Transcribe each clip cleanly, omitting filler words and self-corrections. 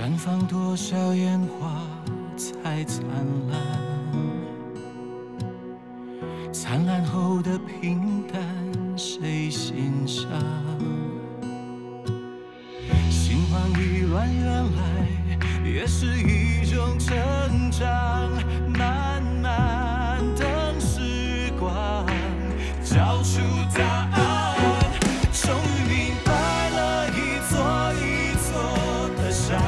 绽放多少烟花才灿烂？灿烂后的平淡，谁欣赏？心慌意乱，原来也是一种成长。慢慢等时光找出答案，终于明白了一座一座的山，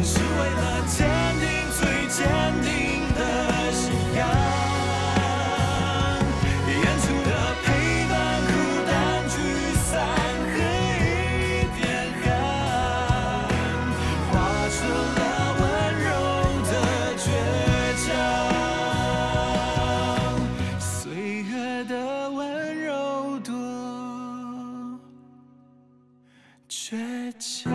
是为了坚定最坚定的信仰。演出的陪伴、孤单、聚散和一点汗，化成了温柔的倔强。岁月的温柔多倔强。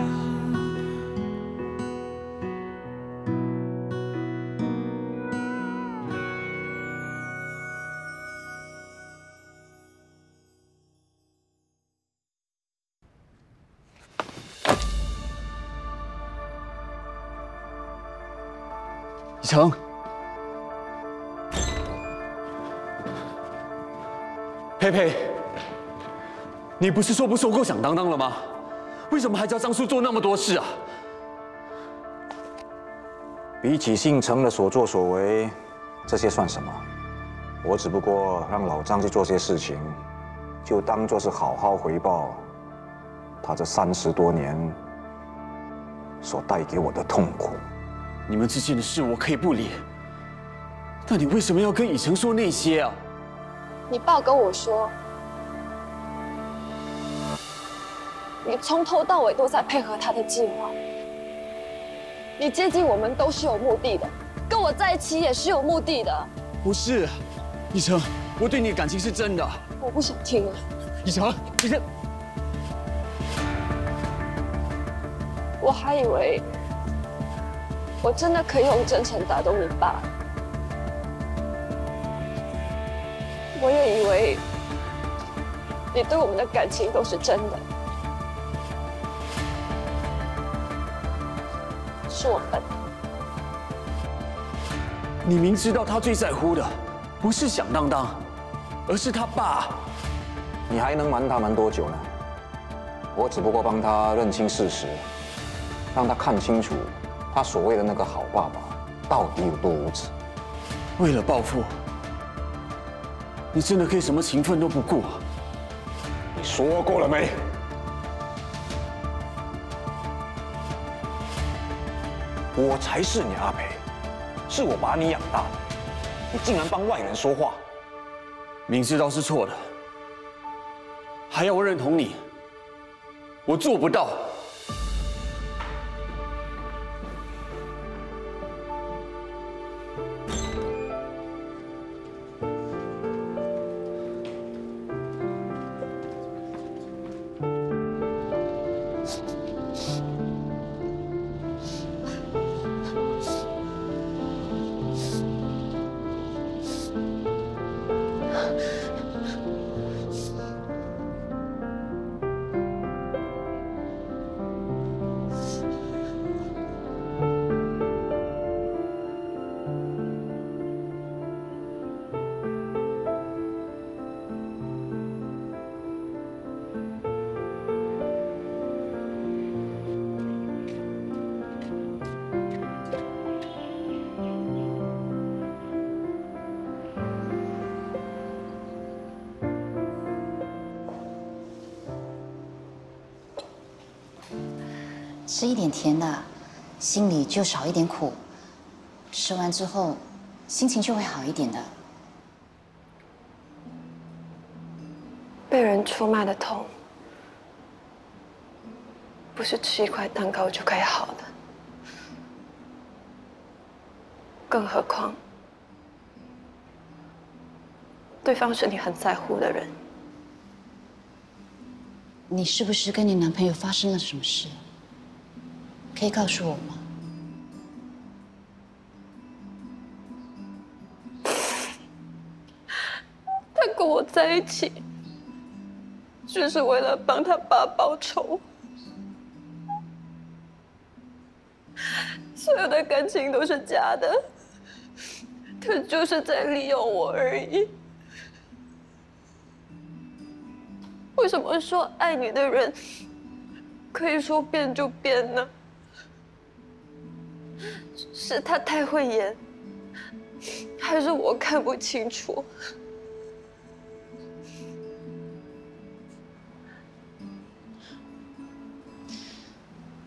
以诚，佩佩，你不是说不受够响当当了吗？为什么还叫张叔做那么多事啊？比起姓程的所作所为，这些算什么？我只不过让老张去做些事情，就当作是好好回报他这30多年所带给我的痛苦。你们之间的事我可以不理，但你为什么要跟以诚说那些啊？你爸跟我说，你从头到尾都在配合他的计划，你接近我们都是有目的的，跟我在一起也是有目的的。不是，以诚，我对你的感情是真的。我不想听了。以诚，以诚，我还以为我真的可以用真诚打动你爸，我也以为你对我们的感情都是真的，是我笨。你明知道他最在乎的不是响当当，而是他爸。你还能瞒他瞒多久呢？我只不过帮他认清事实，让他看清楚他所谓的那个好爸爸到底有多无耻。为了报复，你真的可以什么情分都不顾啊？你说过了没？我才是你阿培，是我把你养大的，你竟然帮外人说话。明知道是错的，还要我认同你，我做不到。吃一点甜的，心里就少一点苦。吃完之后，心情就会好一点的。被人出卖的痛，不是吃一块蛋糕就可以好的。更何况，对方是你很在乎的人。你是不是跟你男朋友发生了什么事？可以告诉我吗？他跟我在一起，就是为了帮他爸报仇。所有的感情都是假的，他就是在利用我而已。为什么说爱你的人可以说变就变呢？是他太会演，还是我看不清楚？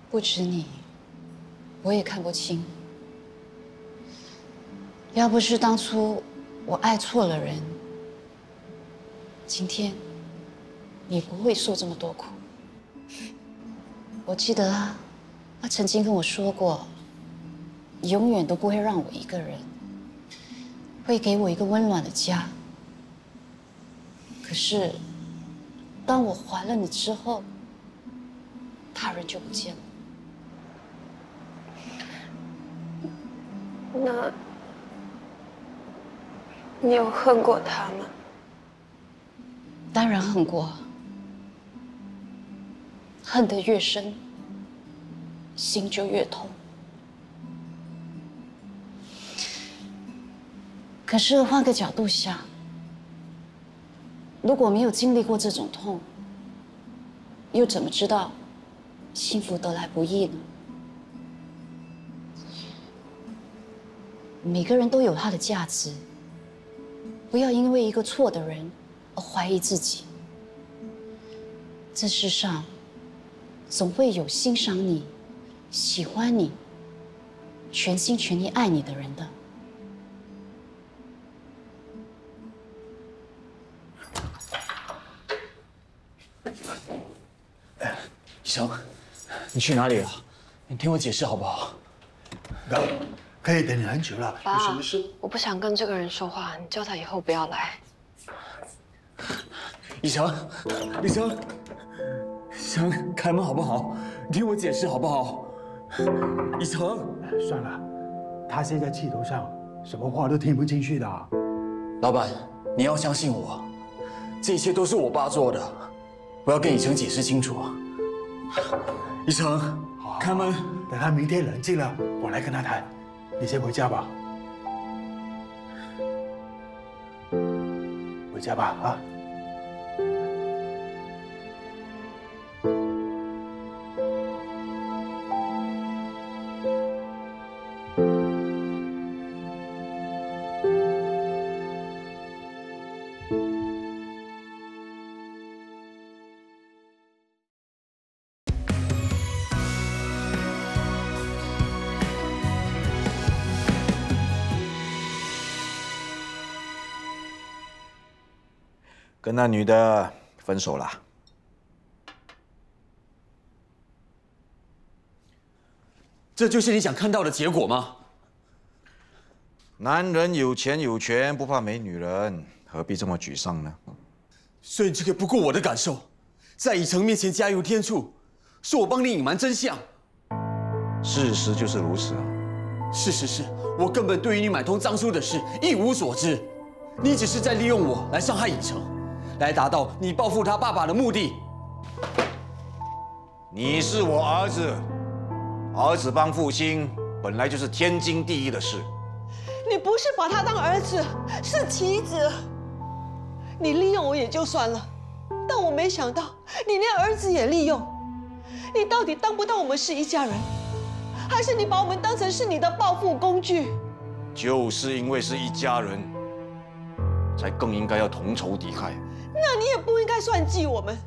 不止你，我也看不清。要不是当初我爱错了人，今天你不会受这么多苦。我记得他曾经跟我说过，永远都不会让我一个人，会给我一个温暖的家。可是，当我还了你之后，他人就不见了。那，你有恨过他吗？当然恨过，恨得越深，心就越痛。可是换个角度想，如果没有经历过这种痛，又怎么知道幸福得来不易呢？每个人都有他的价值，不要因为一个错的人而怀疑自己。这世上总会有欣赏你、喜欢你、全心全意爱你的人的。医生，你去哪里了？你听我解释好不好？哥，可以等你很久了，有什么事？我不想跟这个人说话，你叫他以后不要来。医生，医生，医生，开门好不好？你听我解释好不好？医生，算了，他现在气头上，什么话都听不进去的。老板，你要相信我，这一切都是我爸做的，我要跟医生解释清楚。医生，开门。等他明天冷静了，我来跟他谈。你先回家吧。回家吧，啊。跟那女的分手了。这就是你想看到的结果吗？男人有钱有权，不怕没女人，何必这么沮丧呢？所以你就可以不顾我的感受，在以诚面前加油添醋，说我帮你隐瞒真相。事实就是如此啊。事实是我根本对于你买通张叔的事一无所知，你只是在利用我来伤害以诚。来达到你报复他爸爸的目的。你是我儿子，儿子帮父亲本来就是天经地义的事。你不是把他当儿子，是棋子。你利用我也就算了，但我没想到你连儿子也利用。你到底当不当我们是一家人，还是你把我们当成是你的报复工具？就是因为是一家人，才更应该要同仇敌忾。那你也不应该算计我们。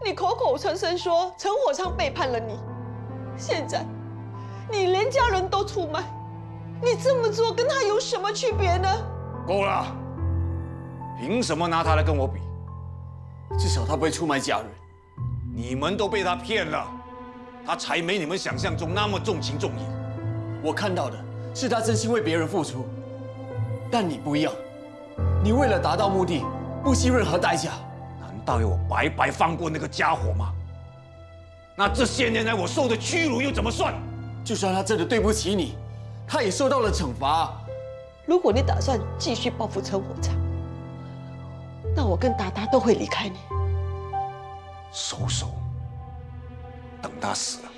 你口口声声说陈火昌背叛了你，现在你连家人都出卖，你这么做跟他有什么区别呢？够了！凭什么拿他来跟我比？至少他不会出卖家人。你们都被他骗了，他才没你们想象中那么重情重义。我看到的是他真心为别人付出，但你不一样，你为了达到目的，不惜任何代价。难道要我白白放过那个家伙吗？那这些年来我受的屈辱又怎么算？就算他真的对不起你，他也受到了惩罚。如果你打算继续报复陈火昌，那我跟达达都会离开你。收手，等他死了，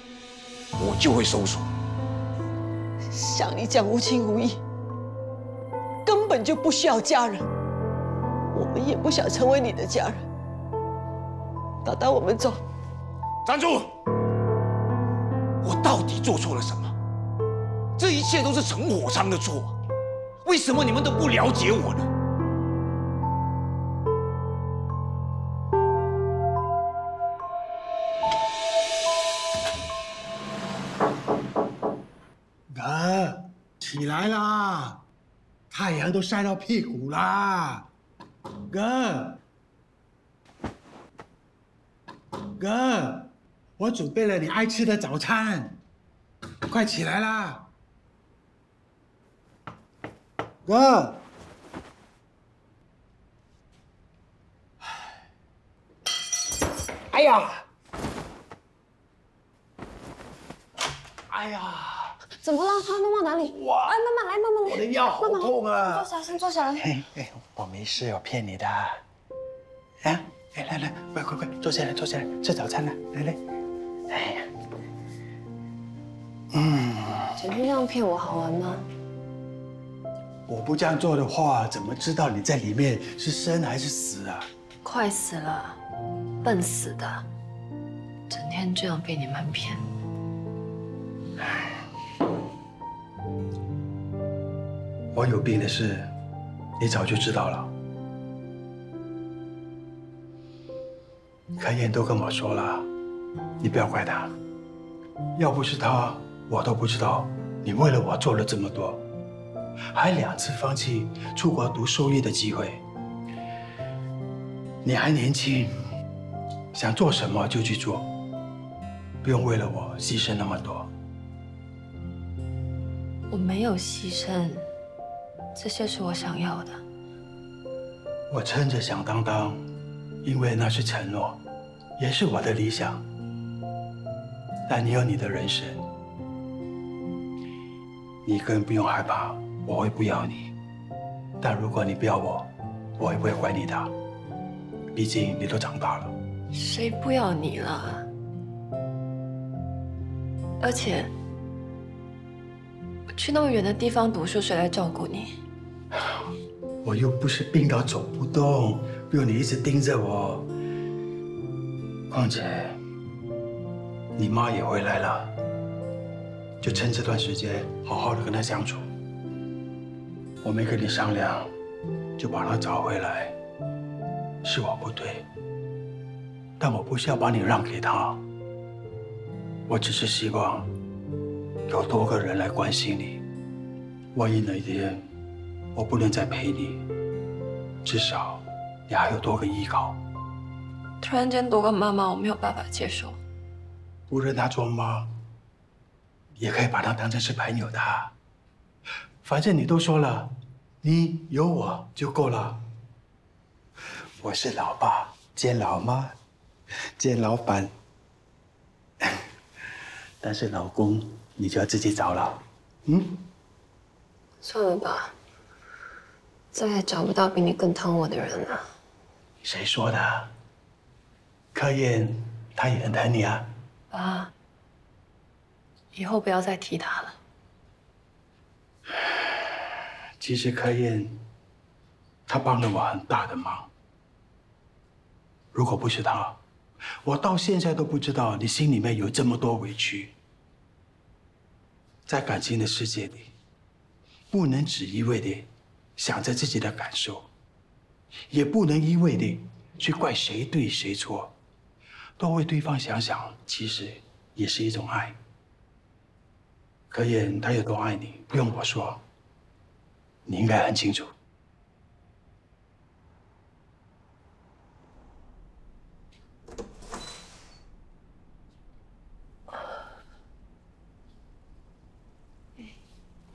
我就会收手。像你这样无情无义，根本就不需要家人。我们也不想成为你的家人。达达，我们走。站住！我到底做错了什么？这一切都是陈火昌的错，为什么你们都不了解我呢？哥，起来啦！太阳都晒到屁股啦！哥，我准备了你爱吃的早餐，快起来啦！哥，哎呀！哎呀！怎么了？妈妈哪里？哇！哎，妈妈来，妈妈来。我的腰好痛啊！坐下，先坐下来。哎，我没事，我骗你的。啊，哎，来，快，坐下来，吃早餐了，来。哎呀，整天这样骗我好玩吗？我不这样做的话，怎么知道你在里面是生还是死啊？快死了，笨死的，整天这样被你们骗。我有病的事，你早就知道了。柯燕都跟我说了，你不要怪他。要不是他，我都不知道你为了我做了这么多，还2次放弃出国读兽医的机会。你还年轻，想做什么就去做，不用为了我牺牲那么多。我没有牺牲，这些是我想要的。我撑着响当当，因为那是承诺，也是我的理想。但你有你的人生，你更不用害怕我会不要你。但如果你不要我，我也不会怪你的，毕竟你都长大了。谁不要你了？而且，我去那么远的地方读书，谁来照顾你？我又不是病到走不动，不用你一直盯着我。况且，你妈也回来了，就趁这段时间好好的跟她相处。我没跟你商量，就把她找回来，是我不对。但我不是要把你让给她，我只是希望有多个人来关心你。万一哪一天我不能再陪你，至少你还有多个依靠。突然间多个妈妈，我没有办法接受。不认她做妈，也可以把她当成是朋友的。反正你都说了，你有我就够了。我是老爸兼老妈兼老板，但是老公你就要自己找了。算了吧，再也找不到比你更疼我的人了。谁说的？柯燕她也很疼你啊。爸，以后不要再提他了。其实柯燕，她帮了我很大的忙。如果不是她，我到现在都不知道你心里面有这么多委屈。在感情的世界里，不能只一味的想着自己的感受，也不能一味的去怪谁对谁错，多为对方想想，其实也是一种爱。柯燕她有多爱你，不用我说，你应该很清楚。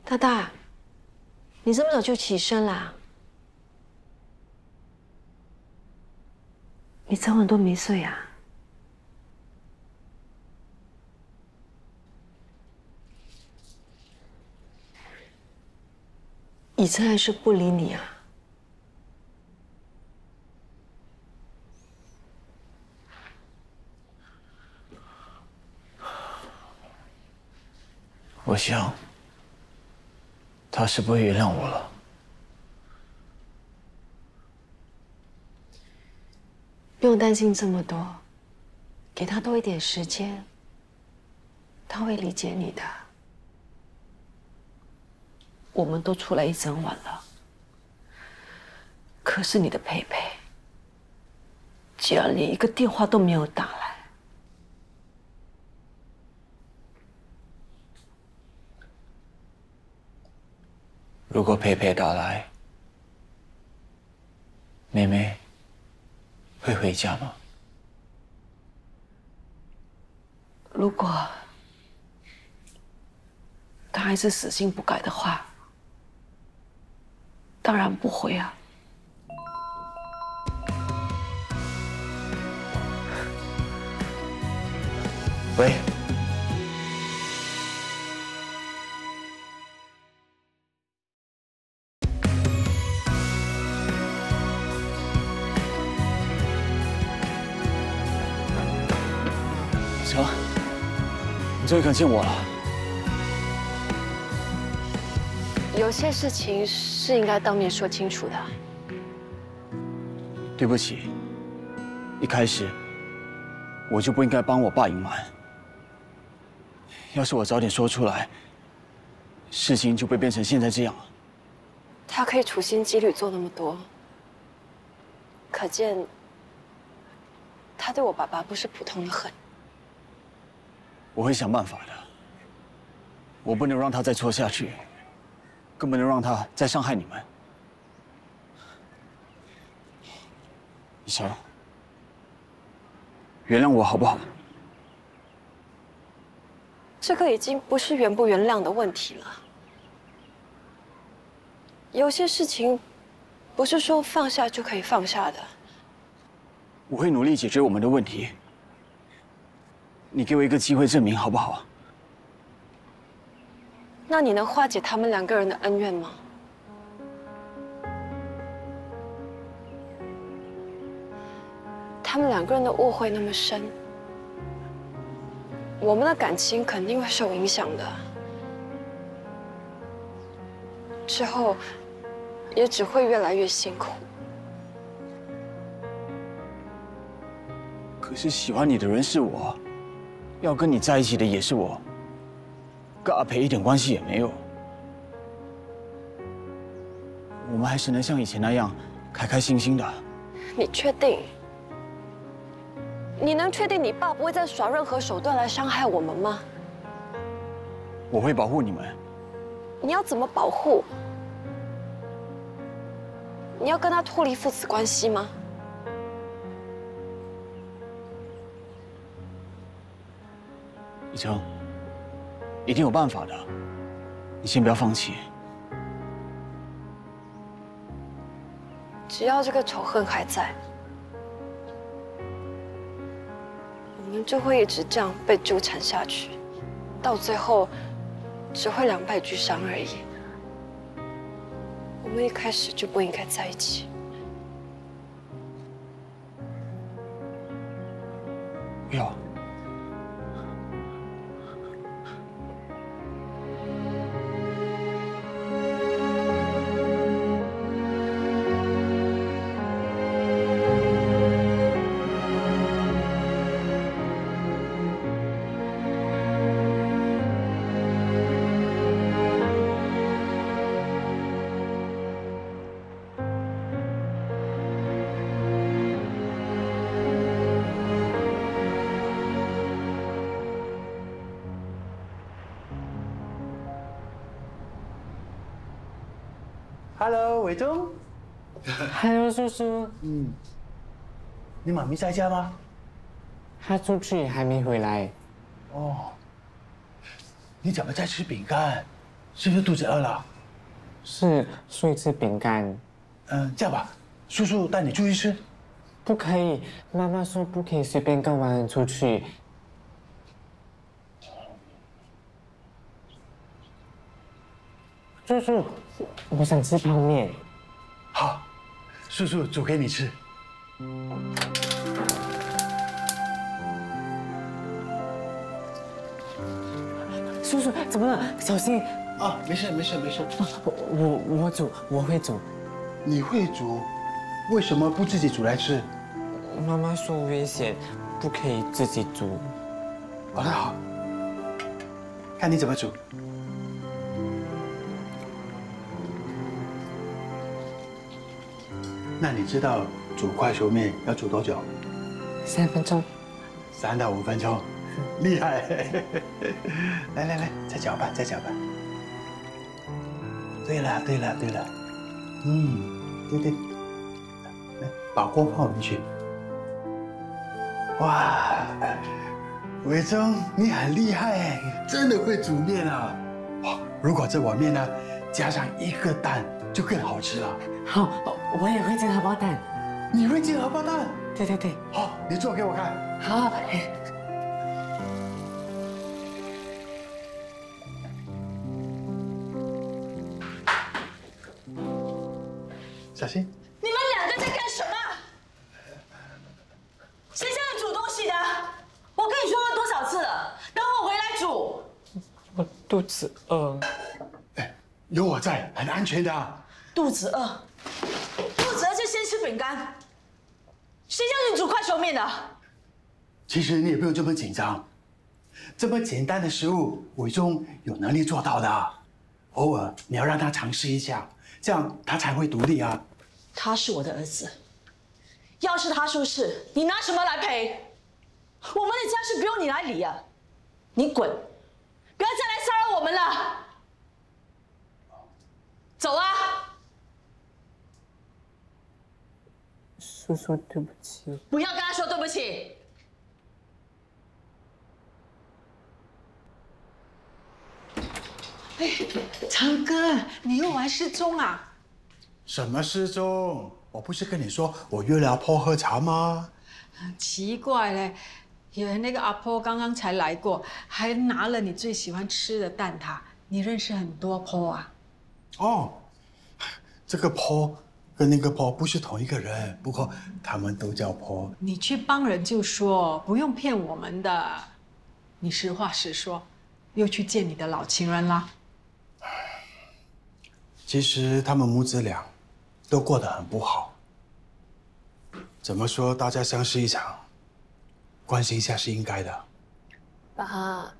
大大，你这么早就起身啦？你早晚都没睡啊？以琛还是不理你啊？我想，他是不会原谅我了。不用担心这么多，给他多一点时间，他会理解你的。我们都出来一整晚了，可是你的佩佩，竟然连一个电话都没有打来。如果佩佩打来，妹妹会回家吗？如果他还是死性不改的话，当然不会啊。喂。成，你终于肯见我了。有些事情是应该当面说清楚的。对不起，一开始我就不应该帮我爸隐瞒。要是我早点说出来，事情就会变成现在这样了。他可以处心积虑做那么多，可见他对我爸爸不是普通的恨。我会想办法的。我不能让他再错下去，更不能让他再伤害你们。以成，原谅我好不好？这个已经不是原不原谅的问题了。有些事情不是说放下就可以放下的。我会努力解决我们的问题。你给我一个机会证明好不好？那你能化解他们两个人的恩怨吗？他们两个人的误会那么深，我们的感情肯定会受影响的。之后也只会越来越辛苦。可是喜欢你的人是我，要跟你在一起的也是我，跟阿培一点关系也没有。我们还是能像以前那样开开心心的。你确定？你能确定你爸不会再耍任何手段来伤害我们吗？我会保护你们。你要怎么保护？你要跟他脱离父子关系吗？以成，一定有办法的，你先不要放弃。只要这个仇恨还在，我们就会一直这样被纠缠下去，到最后只会两败俱伤而已。我们一开始就不应该在一起。不要。Hello， 伟忠。Hello， 叔叔。你妈咪在家吗？她出去还没回来。哦。你怎么在吃饼干？是不是肚子饿了？是，所以吃饼干。这样吧，叔叔带你出去吃。不可以，妈妈说不可以随便跟外人出去。叔叔，我想吃泡面。好，叔叔煮给你吃。叔叔，怎么了？小心！啊，没事没事没事。我煮，我会煮。你会煮，为什么不自己煮来吃？妈妈说危险，不可以自己煮。好的好，看你怎么煮。那你知道煮快熟面要煮多久3分钟。？3到5分钟，厉害！来来来，再搅拌再搅拌。对了对了对了，对对，来把锅放进去。哇，伟忠你很厉害哎，真的会煮面啊！哇，如果这碗面呢加上1个蛋，就更好吃了。好，我也会煎荷包蛋。你会煎荷包蛋？对对对。好，你做给我看。好。小心！你们2个在干什么？谁叫你煮东西的？我跟你说了多少次了，等我回来煮。我肚子饿。哎，有我在，很安全的。肚子饿就先吃饼干。谁叫你煮快熟面的？其实你也不用这么紧张，这么简单的食物，伟忠有能力做到的。偶尔你要让他尝试一下，这样他才会独立啊。他是我的儿子，要是他出事，你拿什么来赔？我们的家事不用你来理啊！你滚，不要再来骚扰我们了。走啊！叔叔，对不起。不要跟他说对不起。哎，长哥，你又玩失踪啊？什么失踪？我不是跟你说我约了阿婆喝茶吗？奇怪嘞，以为那个阿婆刚刚才来过，还拿了你最喜欢吃的蛋挞。你认识很多婆啊？哦，这个婆跟那个婆不是同一个人，不过他们都叫婆。你去帮人就说，不用骗我们的。你实话实说，又去见你的老情人啦？其实他们母子俩都过得很不好。怎么说，大家相识一场，关心一下是应该的。爸，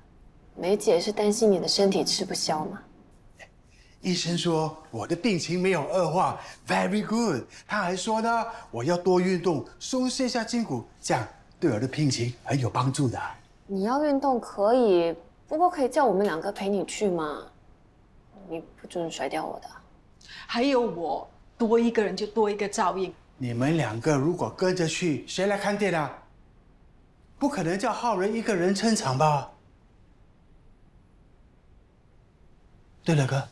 梅姐是担心你的身体吃不消吗？医生说我的病情没有恶化 ，very good。他还说呢，我要多运动，松懈一下筋骨，这样对我的病情很有帮助的。你要运动可以，不过可以叫我们2个陪你去吗？你不准甩掉我的。还有我，多一个人就多一个照应。你们2个如果跟着去，谁来看店啊？不可能叫浩仁一个人撑场吧？对了，哥，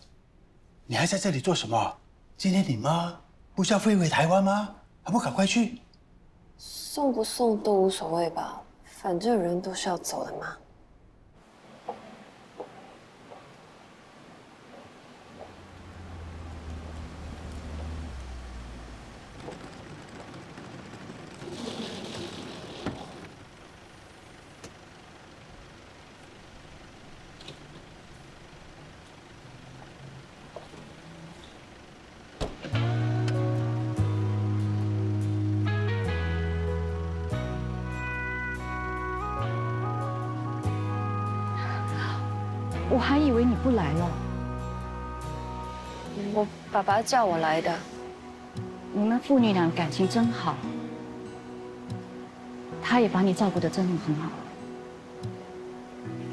你还在这里做什么？今天你妈不是要飞回台湾吗？还不赶快去？送不送都无所谓吧，反正人都是要走的嘛。我还以为你不来了。我爸爸叫我来的。你们父女俩感情真好，他也把你照顾得真的很好。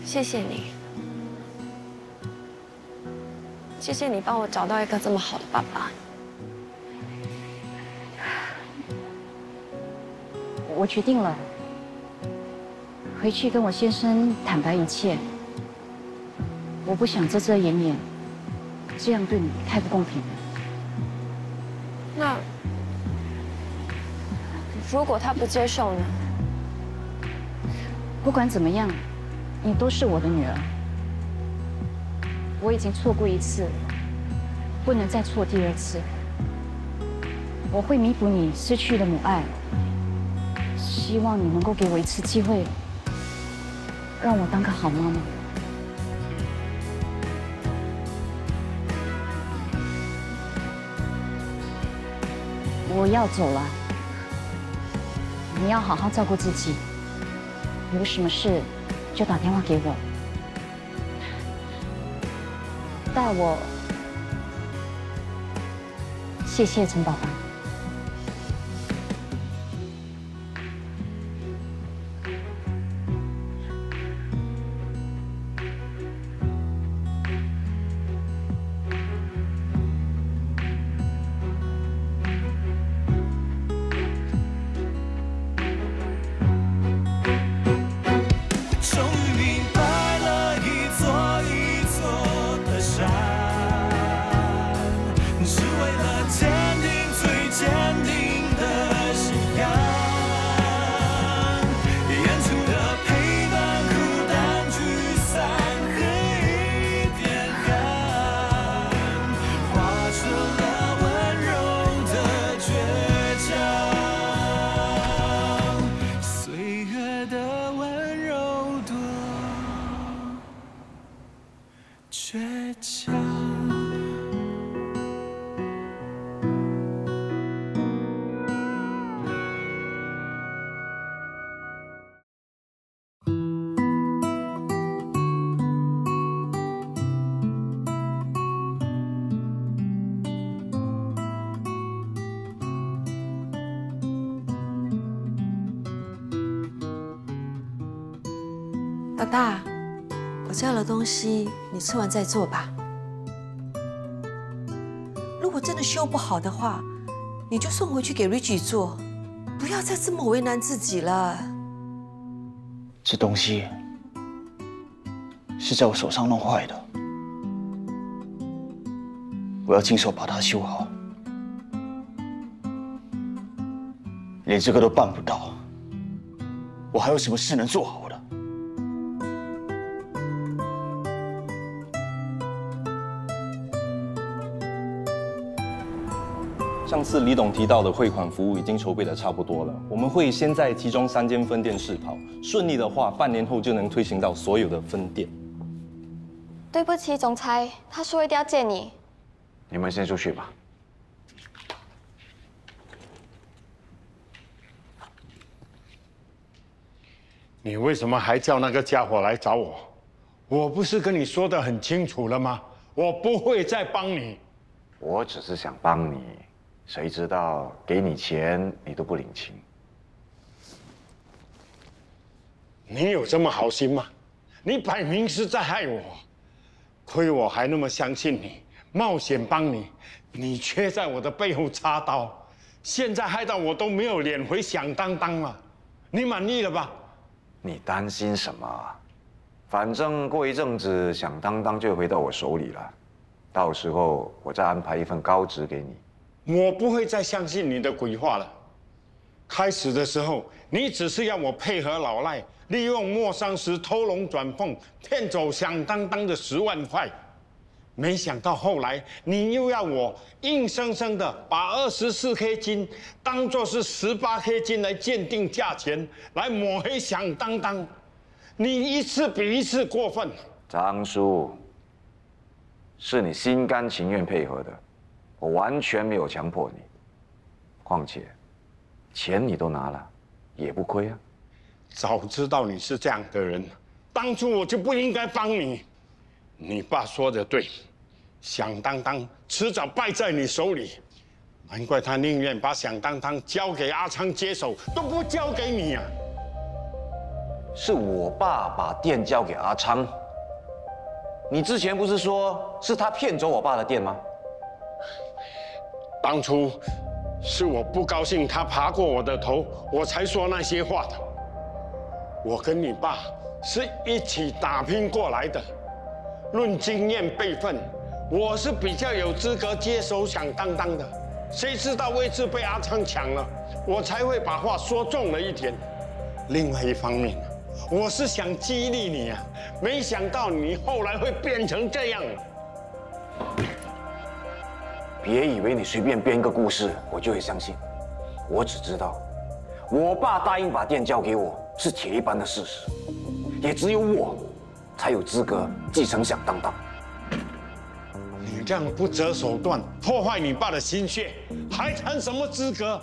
谢谢你，谢谢你帮我找到一个这么好的爸爸。我决定了，回去跟我先生坦白一切。我不想遮遮掩掩，这样对你太不公平了。那如果他不接受呢？不管怎么样，你都是我的女儿。我已经错过1次，不能再错第2次。我会弥补你失去的母爱，希望你能够给我1次机会，让我当个好妈妈。我要走了，你要好好照顾自己。有什么事就打电话给我。代我谢谢陈宝安。老大，我叫了东西，你吃完再做吧。如果真的修不好的话，你就送回去给 Richie 做，不要再这么为难自己了。这东西是在我手上弄坏的，我要亲手把它修好。连这个都办不到，我还有什么事能做好的？上次李董提到的汇款服务已经筹备的差不多了，我们会先在其中3间分店试跑，顺利的话，半年后就能推行到所有的分店。对不起，总裁，他说一定要见你。你们先出去吧。你为什么还叫那个家伙来找我？我不是跟你说的很清楚了吗？我不会再帮你。我只是想帮你。谁知道给你钱你都不领情？你有这么好心吗？你摆明是在害我，亏我还那么相信你，冒险帮你，你却在我的背后插刀，现在害到我都没有脸回响当当了，你满意了吧？你担心什么？反正过一阵子响当当就回到我手里了，到时候我再安排一份高职给你。我不会再相信你的鬼话了。开始的时候，你只是要我配合老赖，利用莫桑石偷龙转凤，骗走响当当的10万块。没想到后来，你又要我硬生生的把24K 金当作是18K 金来鉴定价钱，来抹黑响当当。你一次比一次过分。张叔，是你心甘情愿配合的。我完全没有强迫你，况且钱你都拿了，也不亏啊。早知道你是这样的人，当初我就不应该帮你。你爸说的对，响当当迟早败在你手里，难怪他宁愿把响当当交给阿昌接手，都不交给你啊。是我爸把店交给阿昌，你之前不是说是他骗走我爸的店吗？当初是我不高兴他爬过我的头，我才说那些话的。我跟你爸是一起打拼过来的，论经验辈分，我是比较有资格接手响当当的。谁知道位置被阿昌抢了，我才会把话说重了一点。另外一方面，我是想激励你啊，没想到你后来会变成这样。别以为你随便编个故事，我就会相信。我只知道，我爸答应把店交给我是铁一般的事实，也只有我才有资格继承响当当。你你这样不择手段破坏你爸的心血，还谈什么资格？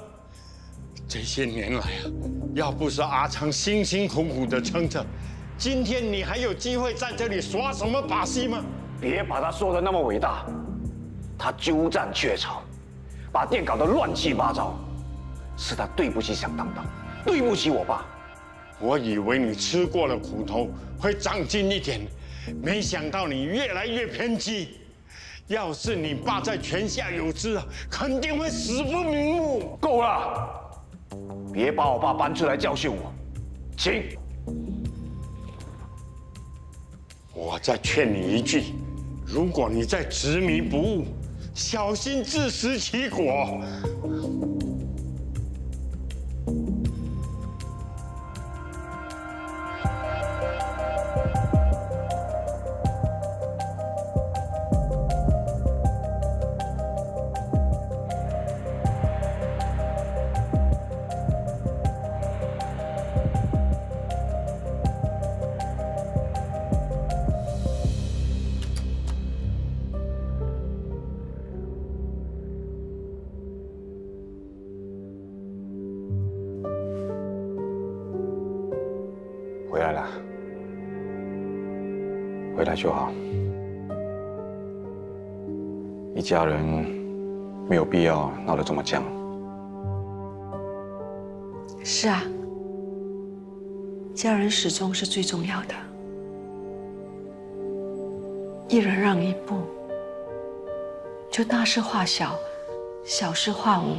这些年来啊，要不是阿昌辛辛苦苦的撑着，今天你还有机会在这里耍什么把戏吗？别把他说的那么伟大，他鸠占鹊巢，把店搞得乱七八糟，是他对不起响当当，对不起我爸。我以为你吃过了苦头会长进一点，没想到你越来越偏激。要是你爸在泉下有知啊，肯定会死不瞑目。够了，别把我爸搬出来教训我，请。我再劝你一句，如果你再执迷不悟，小心自食其果。回来了，回来就好。一家人没有必要闹得这么僵。是啊，家人始终是最重要的。一人让一步，就大事化小，小事化无。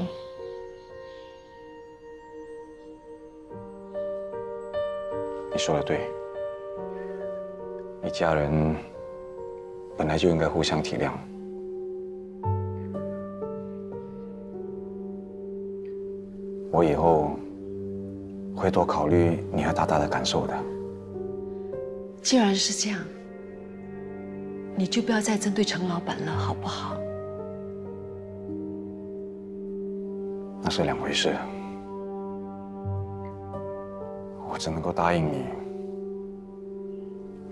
你说的对，一家人本来就应该互相体谅。我以后会多考虑你和大大的感受的。既然是这样，你就不要再针对程老板了，好不好？那是两回事。我只能够答应你，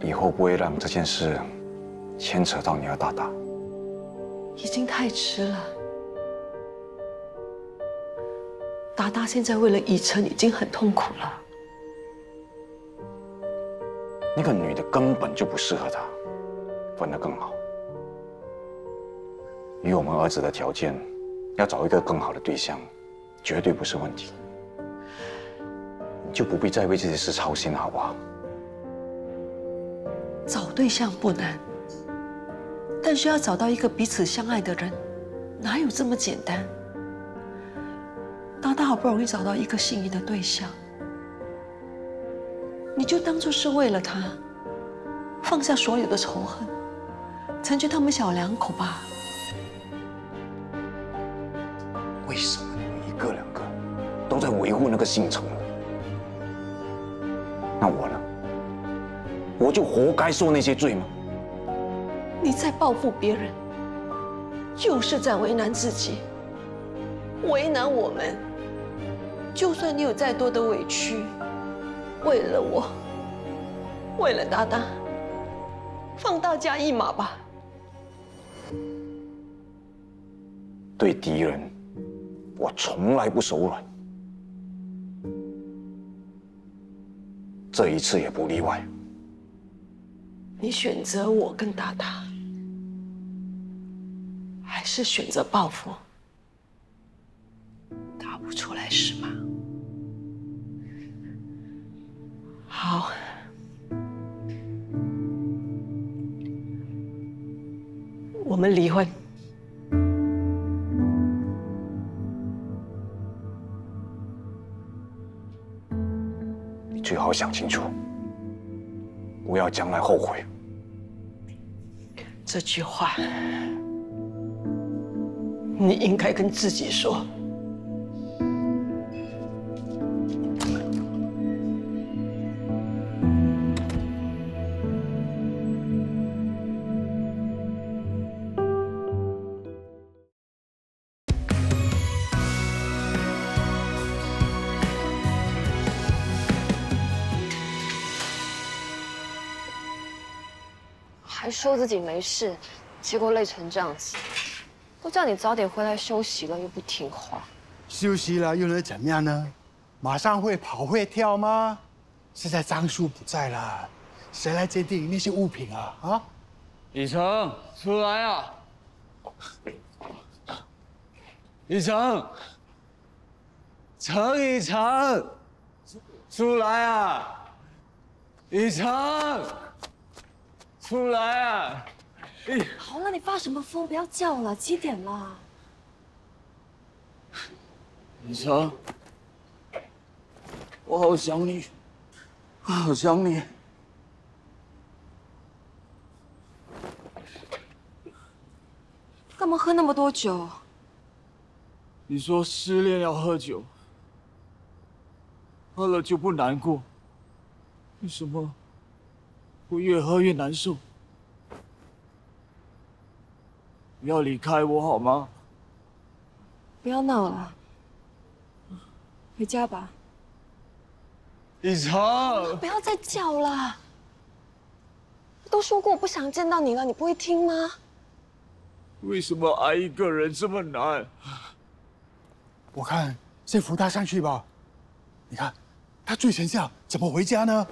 以后不会让这件事牵扯到你和大大。已经太迟了。达达现在为了以琛已经很痛苦了。那个女的根本就不适合他，分得更好。以我们儿子的条件，要找一个更好的对象，绝对不是问题。你就不必再为这些事操心了，好不好？找对象不难，但是要找到一个彼此相爱的人，哪有这么简单？达达好不容易找到一个心仪的对象，你就当作是为了他，放下所有的仇恨，成全他们小两口吧。为什么你们一个两个都在维护那个姓程呢？那我呢？我就活该受那些罪吗？你在报复别人，就是在为难自己，为难我们。就算你有再多的委屈，为了我，为了达达，放大家一马吧。对敌人，我从来不手软，这一次也不例外。你选择我跟达达，还是选择报复？答不出来是吗？好，我们离婚。你最好想清楚，不要将来后悔。这句话，你应该跟自己说。还说自己没事，结果累成这样子，都叫你早点回来休息了，又不听话。休息了又能怎么样呢？马上会跑会跳吗？现在张叔不在了，谁来鉴定那些物品啊？啊！以诚，出来啊！以诚，以诚，出来啊！以诚，出来啊！好了，你发什么疯？不要叫了，几点了？以诚，我好想你，我好想你。干嘛喝那么多酒？你说失恋要喝酒，喝了就不难过，为什么我越喝越难受？不要离开我好吗？不要闹了，回家吧。以诚，不要再叫了。都说过我不想见到你了，你不会听吗？为什么爱一个人这么难？我看先扶他上去吧。你看，他醉成这样，怎么回家呢？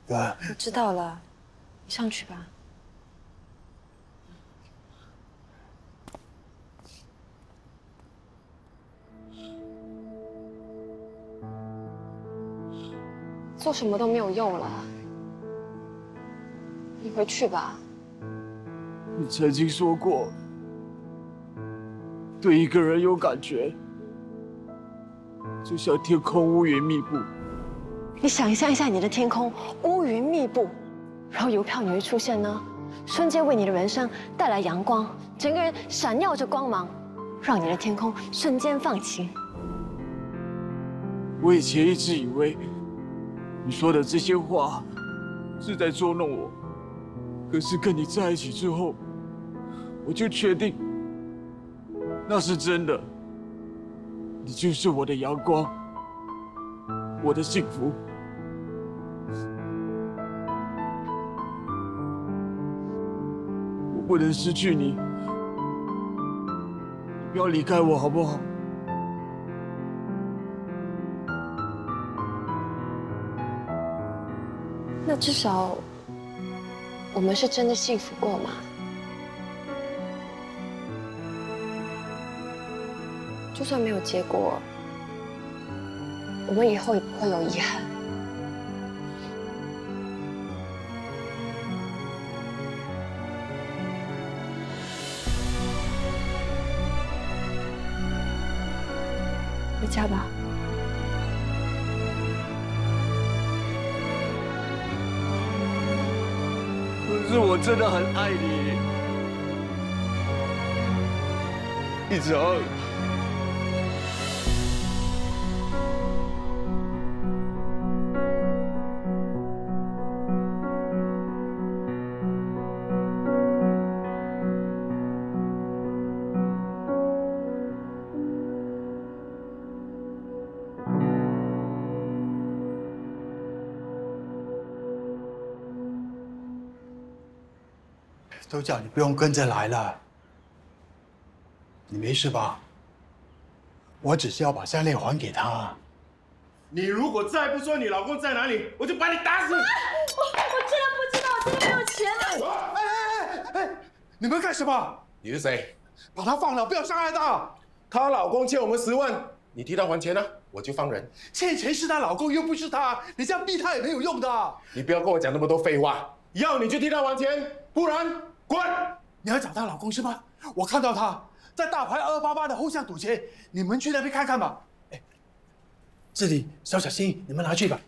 哥，我知道了，你上去吧。做什么都没有用了，你回去吧。你曾经说过，对一个人有感觉，就像天空乌云密布。你想象一下，你的天空乌云密布，然后邮票你会出现呢，瞬间为你的人生带来阳光，整个人闪耀着光芒，让你的天空瞬间放晴。我以前一直以为你说的这些话是在捉弄我，可是跟你在一起之后，我就确定那是真的。你就是我的阳光，我的幸福。我不能失去你，你不要离开我好不好？那至少我们是真的幸福过嘛？就算没有结果，我们以后也不会有遗憾。回家吧。可是我真的很爱你，以诚。都叫你不用跟着来了，你没事吧？我只是要把项链还给他。你如果再不说你老公在哪里，我就把你打死！我真的不知道，我真的没有钱。哎！你们干什么？你是谁？把他放了，不要伤害他。她老公欠我们10万，你替她还钱啊，我就放人。欠钱是她老公，又不是他，你这样逼他也没有用的。你不要跟我讲那么多废话，要你就替她还钱，不然滚！你要找她老公是吗？我看到他在大牌288的后巷赌钱，你们去那边看看吧。哎，这里小心，你们拿去吧。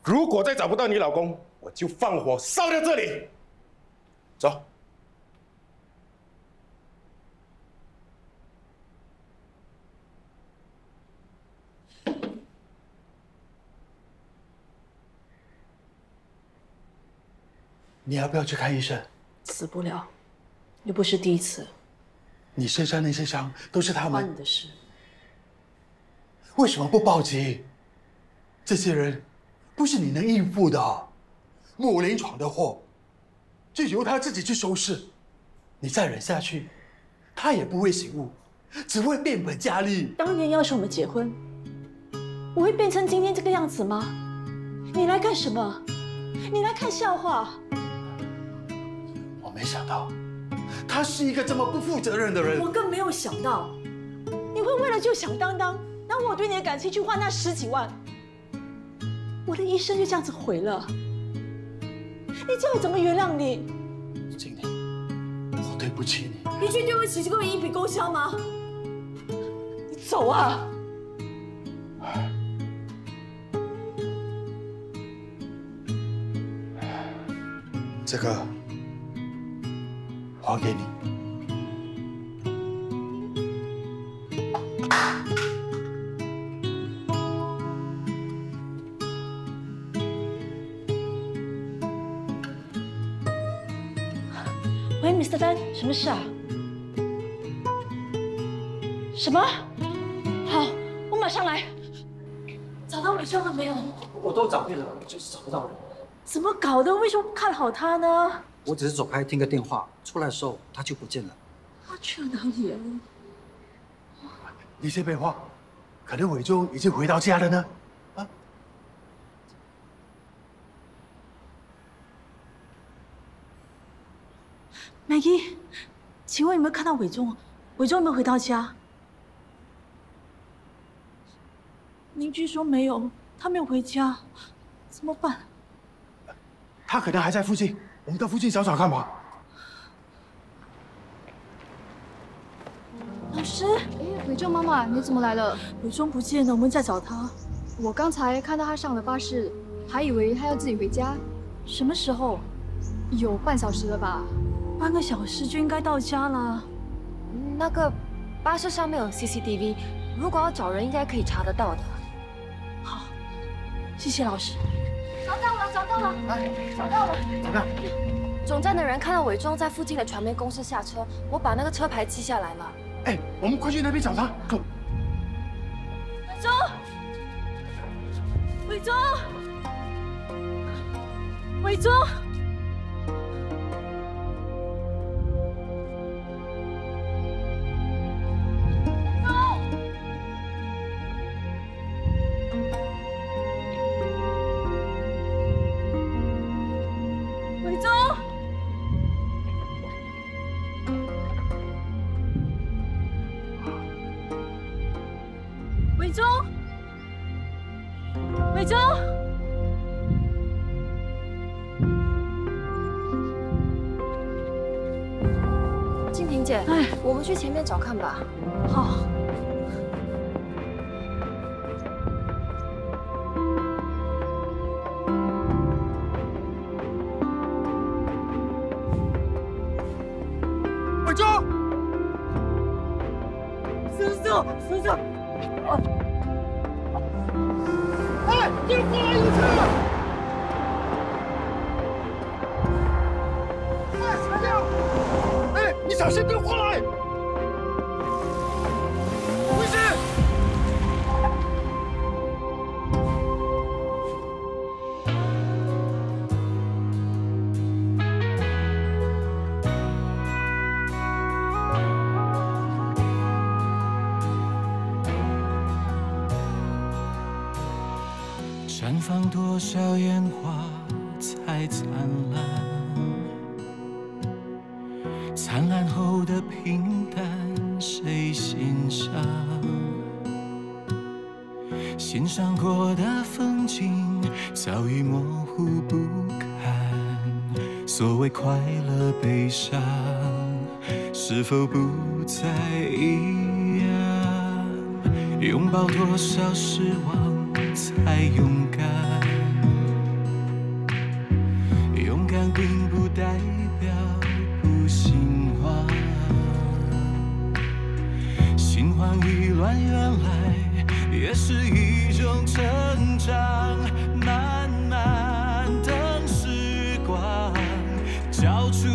如果再找不到你老公，我就放火烧掉这里。走。你要不要去看医生？死不了，又不是第一次。你身上那些伤都是他们。关你的事。为什么不报警？这些人不是你能应付的。木林闯的祸，就由他自己去收拾。你再忍下去，他也不会醒悟，只会变本加厉。当年要是我们结婚，我会变成今天这个样子吗？你来干什么？你来看笑话？我没想到，他是一个这么不负责任的人。我更没有想到，你会为了就响当当，拿我对你的感情去换那10几万，我的一生就这样子毁了。你叫我怎么原谅你？经理，我对不起你。一句对不起就跟我一笔勾销吗？你走啊！这个还给你。喂 ，Mr. Fan， 什么事啊？什么？好，我马上来。找到伪装了没有？我都找遍了，就是找不到人。怎么搞的？为什么不看好他呢？我只是走开听个电话，出来的时候他就不见了。他去了哪里了？你先别慌，可能伟忠已经回到家了呢。啊，Maggie， 请问有没有看到伟忠？伟忠有没有回到家？邻居说没有，他没有回家，怎么办？他可能还在附近，我们到附近找找看吧。老师，伟忠妈妈，你怎么来了？伟忠不见了，我们在找他。我刚才看到他上了巴士，还以为他要自己回家。什么时候？有半小时了吧？半个小时就应该到家了。那个巴士上面有 CCTV， 如果要找人，应该可以查得到的。好，谢谢老师。找到了，找到了，找到了。怎么样？总站的人看到伟忠在附近的传媒公司下车，我把那个车牌记下来了。哎，我们快去那边找他。走。伟忠，伟忠，伟忠。伟忠，伟忠，静婷姐，我们去前面找看吧。好。伟忠，叔叔。哎，你过来有车！哎，快点！哎，你小心别过来！回去！绽放多少烟花才灿烂？灿烂后的平淡，谁欣赏？欣赏过的风景早已模糊不堪。所谓快乐、悲伤，是否不再一样？拥抱多少失望？才勇敢，勇敢并不代表不心慌，心慌意乱原来也是一种成长。慢慢等时光交出